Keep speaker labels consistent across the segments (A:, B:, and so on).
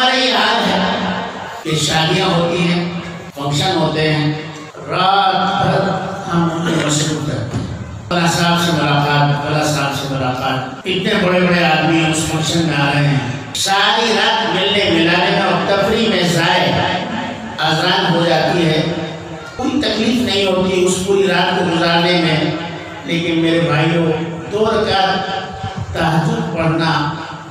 A: ہمارا یہ حال ہے کہ شادیاں ہوتی ہیں، فنکشن ہوتے ہیں، رات بھر ہم ان کو مصروف کرتے ہیں، فلاں صاحب سے ملاقات، فلاں صاحب سے ملاقات، اتنے بڑے بڑے آدمی اس فنکشن میں آ رہے ہیں، ساری رات ملنے ملانے میں اور تفریح میں ضائع اذان ہو جاتی ہے، کوئی تکلیف نہیں ہوتی اس پوری رات کو گزارنے میں۔ لیکن میرے بھائیوں، 2 رکعت تہجد پڑھنا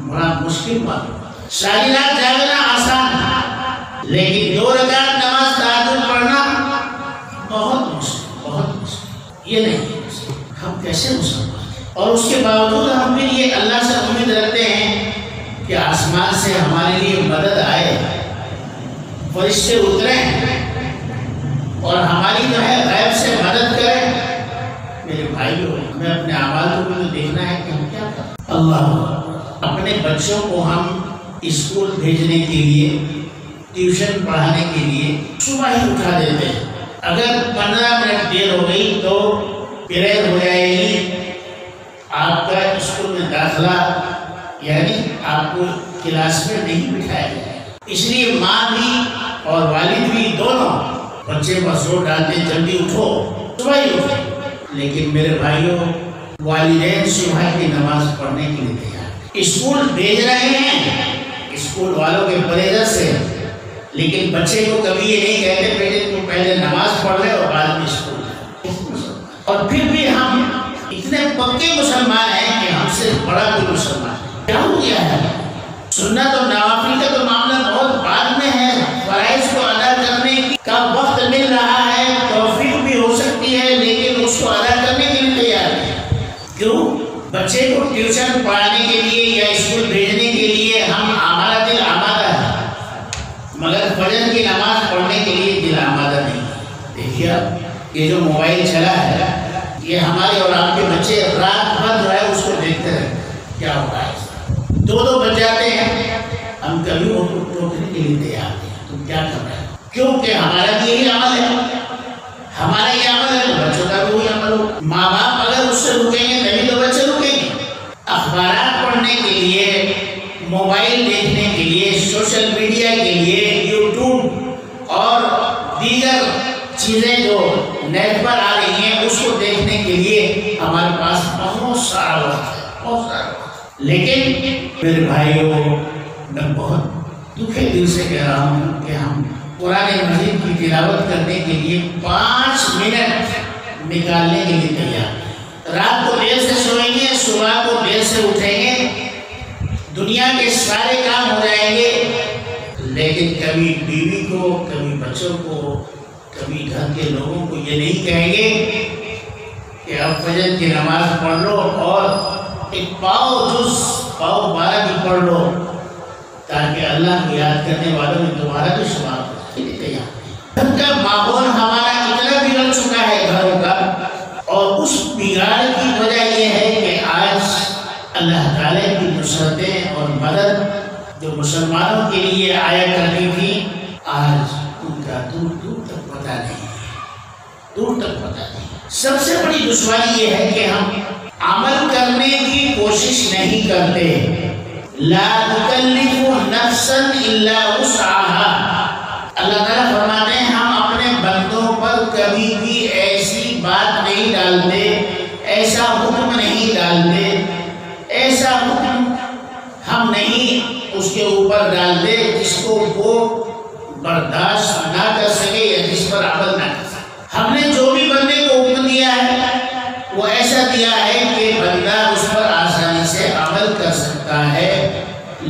A: بڑا مشکل بات ہے۔ ساری رات جاگنا آسان ہے، لیکن 2 رکعت نماز تہجد پڑھنا بہت مشکل، بہت مشکل۔ یہ نہیں ہم کیسے مسلمان ہیں، اور اس کے باوجود ہم پھر یہ اللہ سے امید رکھتے ہیں کہ آسمان سے ہمارے لیے مدد آئے، فرشتے اتریں اور ہماری جو ہے غیب سے مدد کریں۔ میرے بھائیوں، ہمیں اپنے اعمال کو بھی تو دیکھنا ہے کہ ہم کیا کریں۔ اللہ، اپنے بچوں کو ہم اسکول بھیجنے کے لیے، ٹیوشن پڑھانے کے لیے صبح ہی اٹھا دیتے ہیں۔ اگر 15 منٹ دیر ہو گئی تو پریئر ہو جائے گی، آپ کا اسکول میں داخلہ یعنی آپ کو کلاس میں نہیں بٹھایا جائے۔ اس لیے ماں بھی اور والد بھی دونوں بچے پر زور ڈالتے ہیں جلدی اٹھو، صبح ہی اٹھو۔ لیکن میرے بھائیوں، والدین صبح کی نماز پڑھنے کے لیے تیار، اسکول بھیج رہے ہیں اسکول والوں کے پریشر سے، لیکن بچے کو کبھی یہ نہیں کہتے بیٹے تم پہلے نماز پڑھ لے اور بعد میں اسکول جائے۔ اور پھر بھی ہم اتنے پکے مسلمان ہیں کہ ہم سے بڑا کوئی مسلمان ہے۔ کیا ہو گیا ہے؟ سنت اور نوافل کا تو معاملہ بہت بعد میں ہے، فرائض کو ادا کرنے کا وقت مل رہا ہے، توفیق بھی ہو سکتی ہے، لیکن اس کو ادا کرنے کے لیے تیار نہیں۔ کیوں؟ بچے کو ٹیوشن پڑھانے کے لیے یا اسکول بھیجنے کے لیے ہمارا دل آمادہ ہے، مگر فجر کی نماز پڑھنے کے لیے دل آمادہ نہیں۔ دیکھیے اب یہ جو موبائل چلا ہے، یہ ہمارے اور آپ کے بچے رات بھر جو ہے اس کو دیکھتے رہتے ہیں، کیا ہو رہا ہے، 2 بج جاتے ہیں، ہم کبھی وہ روکنے کے لیے تیار نہیں، تم کیا کر رہے ہو؟ کیونکہ ہمارا بھی یہی عمل ہے، ہمارا یہ عمل ہے تو بچوں کا بھی وہی عمل ہو۔ ماں باپ اگر اس سے رکیں گے تبھی تو بچے رکیں گے۔ اخبارات پڑھنے کے لیے، موبائل دیکھنے کے لیے، سوشل میڈیا کے لیے، یوٹیوب اور دیگر چیزیں جو نیٹ پر آ رہی ہیں اس کو دیکھنے کے لیے ہمارے پاس بہت سارا وقت ہے، بہت سارا وقت۔ لیکن میرے بھائیوں، میں بہت دکھے دل سے کہہ رہا ہوں کہ ہم قرآن مجید کی تلاوت کرنے کے لیے 5 منٹ نکالنے کے لیے تیار ہیں۔ رات کو دیر سے سوئیں گے، صبح کو دیر سے اٹھیں گے، دنیا کے سارے کام ہو جائیں گے، لیکن کبھی بیوی کو، کبھی بچوں کو، کبھی گھر کے لوگوں کو یہ نہیں کہیں گے کہ اب فجر کی نماز پڑھ لو اور ایک پاؤ 12 بھی پڑھ لو، تاکہ اللہ کو یاد کرنے والوں میں تمہارا بھی شمار ہو۔ گھر کا ماحول ہمارا اتنا بگڑ چکا ہے گھروں کا، اور اس بگاڑ کی وجہ یہ ہے کہ آج اللہ تعالیٰ کی نصرتیں اور مدد جو مسلمانوں کے لیے آیا کرتی تھی، آج ان کا دور دور تک پتہ نہیں، دور تک پتہ نہیں۔ سب سے بڑی دشواری یہ ہے کہ ہم عمل کرنے کی کوشش نہیں کرتے۔ لا تکلف نفسا الا وسعها، اللہ تعالیٰ فرماتے ہیں ہم اپنے بندوں پر کبھی بھی ایسی بات نہیں ڈالتے، ایسا حکم نہیں ڈالتے، ایسا حکم ہم نہیں اس کے اوپر ڈالتے جس کو وہ برداشت نہ کر سکے یا جس پر عمل نہ کر سکے۔ ہم نے جو بھی بندے کو حکم دیا ہے وہ ایسا دیا ہے کہ بندہ اس پر آسانی سے عمل کر سکتا ہے،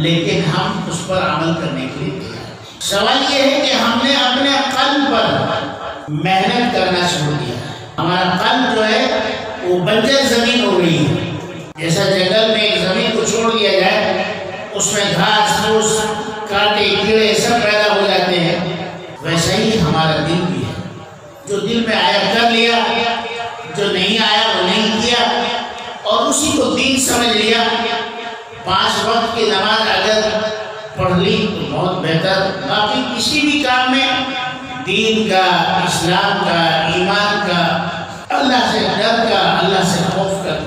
A: لیکن ہم اس پر عمل کرنے کے لیے تیار ہیں۔ سوال یہ ہے کہ ہم نے اپنے قلب پر محنت کرنا چھوڑ دیا، ہمارا قلب جو ہے وہ بنجر زمین ہو گئی ہے۔ جیسا جنگل میں ایک زمین کو چھوڑ دیا جائے، اس میں گھاس پھوس، کانٹے کیڑے سب پیدا ہو جاتے ہیں، ویسا ہی ہمارا دل بھی ہے۔ جو دل میں آیا کر لیا، جو نہیں آیا وہ نہیں کیا، اور اسی کو دین سمجھ لیا۔ 5 وقت کی نماز اگر پڑھ لی تو بہت بہتر، باقی کسی بھی کام میں دین کا، اسلام کا، ایمان کا، اللہ سے ڈر کا، اللہ سے خوف کا